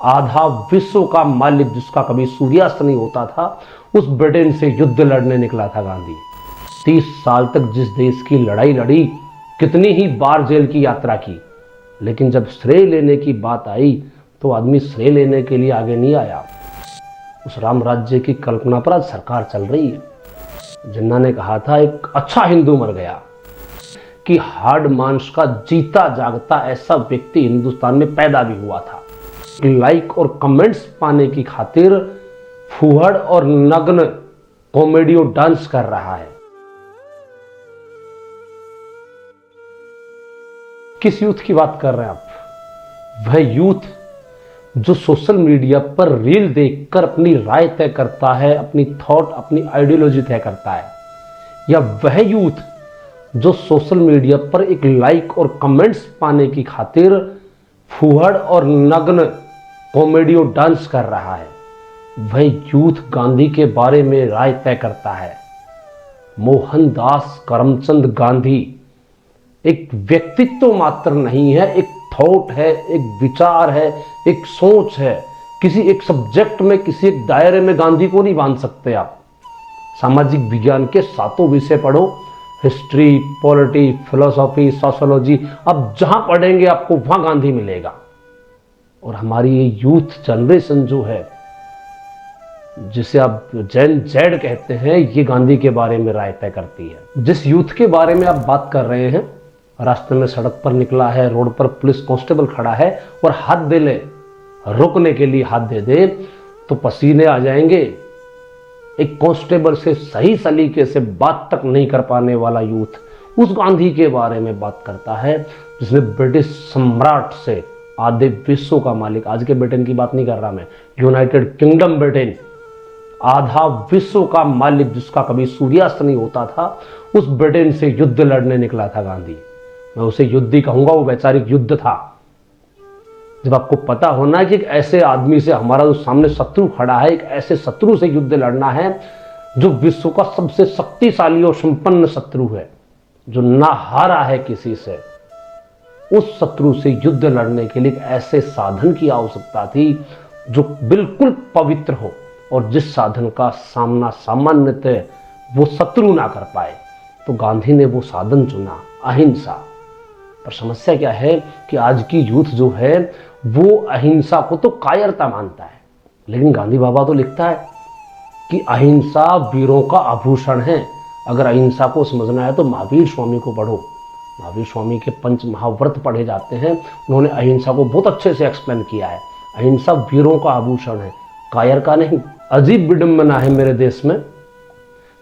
आधा विश्व का मालिक जिसका कभी सूर्यास्त नहीं होता था, उस ब्रिटेन से युद्ध लड़ने निकला था गांधी। 30 साल तक जिस देश की लड़ाई लड़ी, कितनी ही बार जेल की यात्रा की, लेकिन जब श्रेय लेने की बात आई तो आदमी श्रेय लेने के लिए आगे नहीं आया। उस राम राज्य की कल्पना पर आज सरकार चल रही है। जिन्ना ने कहा था एक अच्छा हिंदू मर गया, कि हार्ड मांस का जीता जागता ऐसा व्यक्ति हिंदुस्तान में पैदा भी हुआ था। लाइक और कमेंट्स पाने की खातिर फुहड़ और नग्न कॉमेडियो डांस कर रहा है। किस यूथ की बात कर रहे हैं आप? वह यूथ जो सोशल मीडिया पर रील देखकर अपनी राय तय करता है, अपनी थॉट, अपनी आइडियोलॉजी तय करता है, या वह यूथ जो सोशल मीडिया पर एक लाइक और कमेंट्स पाने की खातिर फुहड़ और नग्न कॉमेडियो डांस कर रहा है? वह यूथ गांधी के बारे में राय तय करता है। मोहनदास करमचंद गांधी एक व्यक्तित्व मात्र नहीं है, एक थॉट है, एक विचार है, एक सोच है। किसी एक सब्जेक्ट में, किसी एक दायरे में गांधी को नहीं बांध सकते आप। सामाजिक विज्ञान के 7 विषय पढ़ो, हिस्ट्री, पॉलिटी, फिलोसॉफी, सोशियोलॉजी, अब जहां पढ़ेंगे आपको वहां गांधी मिलेगा। और हमारी ये यूथ जनरेशन जो है, जिसे आप जेन जेड कहते हैं, ये गांधी के बारे में राय तय करती है। जिस यूथ के बारे में आप बात कर रहे हैं, रास्ते में सड़क पर निकला है, रोड पर पुलिस कांस्टेबल खड़ा है और हाथ दे ले, रुकने के लिए हाथ दे दे तो पसीने आ जाएंगे। एक कांस्टेबल से सही सलीके से बात तक नहीं कर पाने वाला यूथ उस गांधी के बारे में बात करता है, जिसने ब्रिटिश सम्राट से आधे विश्व का मालिक, आज के ब्रिटेन की बात नहीं कर रहा मैं, यूनाइटेड किंगडम ब्रिटेन, आधा विश्व का मालिक जिसका कभी सूर्यास्त नहीं होता था, उस ब्रिटेन से युद्ध लड़ने निकला था गांधी। मैं उसे युद्ध ही कहूंगा, वो वैचारिक युद्ध था। जब आपको पता होना है कि एक ऐसे आदमी से हमारा जो सामने शत्रु खड़ा है, एक ऐसे शत्रु से युद्ध लड़ना है जो विश्व का सबसे शक्तिशाली और संपन्न शत्रु है, जो ना हारा है किसी से, उस शत्रु से युद्ध लड़ने के लिए एक ऐसे साधन की आवश्यकता थी जो बिल्कुल पवित्र हो, और जिस साधन का सामना सामान्यतः वो शत्रु ना कर पाए। तो गांधी ने वो साधन चुना, अहिंसा। पर समस्या क्या है कि आज की यूथ जो है वो अहिंसा को तो कायरता मानता है, लेकिन गांधी बाबा तो लिखता है कि अहिंसा वीरों का आभूषण है। अगर अहिंसा को समझना है तो महावीर स्वामी को पढ़ो। महावीर स्वामी के 5 महाव्रत पढ़े जाते हैं, उन्होंने अहिंसा को बहुत अच्छे से एक्सप्लेन किया है। अहिंसा वीरों का आभूषण है, कायर का नहीं। अजीब विडंबना है मेरे देश में,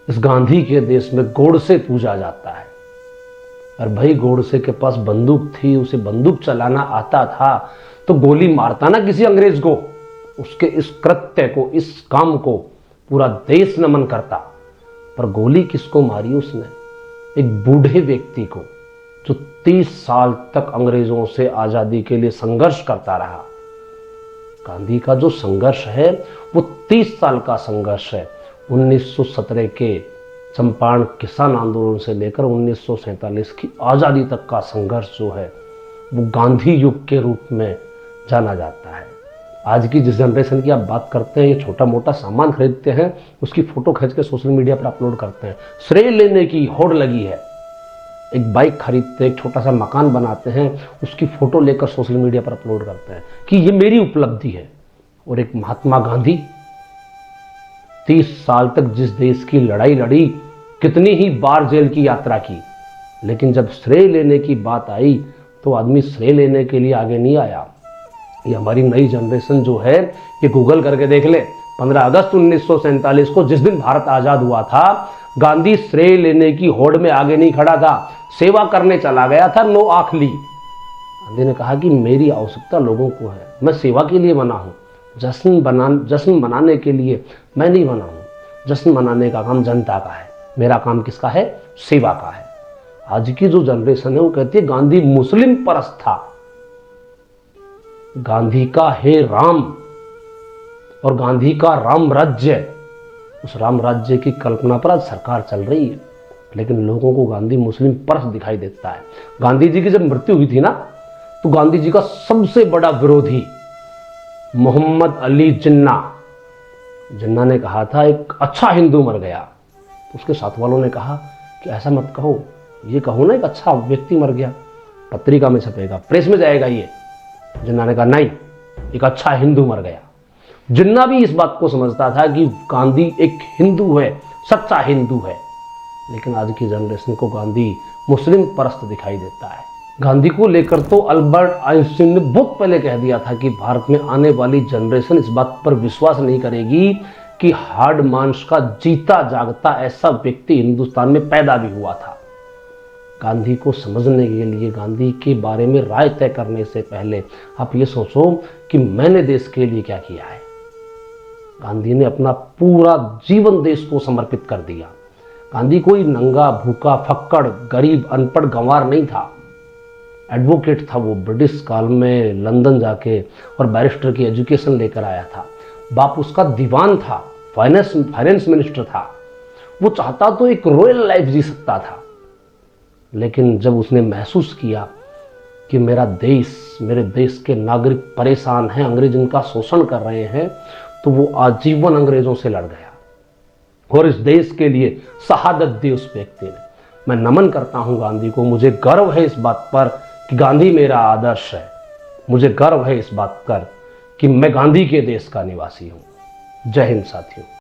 इस गांधी के देश में गोडसे पूजा जाता है। और भाई गोडसे के पास बंदूक थी, उसे बंदूक चलाना आता था तो गोली मारता ना किसी अंग्रेज को। उसके इस कृत्य को, इस काम को पूरा देश नमन करता। पर गोली किसको मारी उसने? एक बूढ़े व्यक्ति को, जो 30 साल तक अंग्रेजों से आजादी के लिए संघर्ष करता रहा। गांधी का जो संघर्ष है वो 30 साल का संघर्ष है। 1917 के चंपारण किसान आंदोलन से लेकर 1947 की आज़ादी तक का संघर्ष जो है वो गांधी युग के रूप में जाना जाता है। आज की जिस जनरेशन की आप बात करते हैं, ये छोटा मोटा सामान खरीदते हैं, उसकी फोटो खींच के सोशल मीडिया पर अपलोड करते हैं। श्रेय लेने की होड़ लगी है। एक बाइक खरीदते हैं, एक छोटा सा मकान बनाते हैं, उसकी फोटो लेकर सोशल मीडिया पर अपलोड करते हैं कि ये मेरी उपलब्धि है। और एक महात्मा गांधी 30 साल तक जिस देश की लड़ाई लड़ी, कितनी ही बार जेल की यात्रा की, लेकिन जब श्रेय लेने की बात आई तो आदमी श्रेय लेने के लिए आगे नहीं आया। ये हमारी नई जनरेशन जो है, ये गूगल करके देख ले, 15 अगस्त 1947 को जिस दिन भारत आजाद हुआ था, गांधी श्रेय लेने की होड़ में आगे नहीं खड़ा था, सेवा करने चला गया था। 9 आंख ली। गांधी ने कहा कि मेरी आवश्यकता लोगों को है, मैं सेवा के लिए बना हूं, जश्न मनाने के लिए मैं नहीं बना हूं। जश्न मनाने का काम जनता का है, मेरा काम किसका है? सेवा का है। आज की जो जनरेशन है वो कहती है गांधी मुस्लिम परस्त था। गांधी का हे राम और गांधी का राम राज्य, उस राम राज्य की कल्पना पर आज सरकार चल रही है, लेकिन लोगों को गांधी मुस्लिम परस्त दिखाई देता है। गांधी जी की जब मृत्यु हुई थी ना, तो गांधी जी का सबसे बड़ा विरोधी मोहम्मद अली जिन्ना। जिन्ना ने कहा था एक अच्छा हिंदू मर गया। तो उसके साथ वालों ने कहा कि ऐसा मत कहो, ये कहो ना एक अच्छा व्यक्ति मर गया, पत्रिका में छपेगा, प्रेस में जाएगा ये। जिन्ना ने कहा नहीं, एक अच्छा हिंदू मर गया। जिन्ना भी इस बात को समझता था कि गांधी एक हिंदू है, सच्चा हिंदू है, लेकिन आज की जनरेशन को गांधी मुस्लिम परस्त दिखाई देता है। गांधी को लेकर तो अल्बर्ट आइंस्टीन ने बहुत पहले कह दिया था कि भारत में आने वाली जनरेशन इस बात पर विश्वास नहीं करेगी कि हार्ड मांस का जीता जागता ऐसा व्यक्ति हिंदुस्तान में पैदा भी हुआ था। गांधी को समझने के लिए, गांधी के बारे में राय तय करने से पहले आप ये सोचो कि मैंने देश के लिए क्या किया है। गांधी ने अपना पूरा जीवन देश को समर्पित कर दिया। गांधी कोई नंगा भूखा फक्कड़ गरीब अनपढ़ गंवार नहीं था, एडवोकेट था वो। ब्रिटिश काल में लंदन जाके और बैरिस्टर की एजुकेशन लेकर आया था। बाप उसका दीवान था, फाइनेंस मिनिस्टर था। वो चाहता तो एक रॉयल लाइफ जी सकता था, लेकिन जब उसने महसूस किया कि मेरा देश, मेरे देश के नागरिक परेशान हैं, अंग्रेज इनका शोषण कर रहे हैं, तो वो आजीवन अंग्रेजों से लड़ गया और इस देश के लिए शहादत दी उस व्यक्ति ने। मैं नमन करता हूं गांधी को। मुझे गर्व है इस बात पर कि गांधी मेरा आदर्श है। मुझे गर्व है इस बात पर कि मैं गांधी के देश का निवासी हूं। जय हिंद साथियों।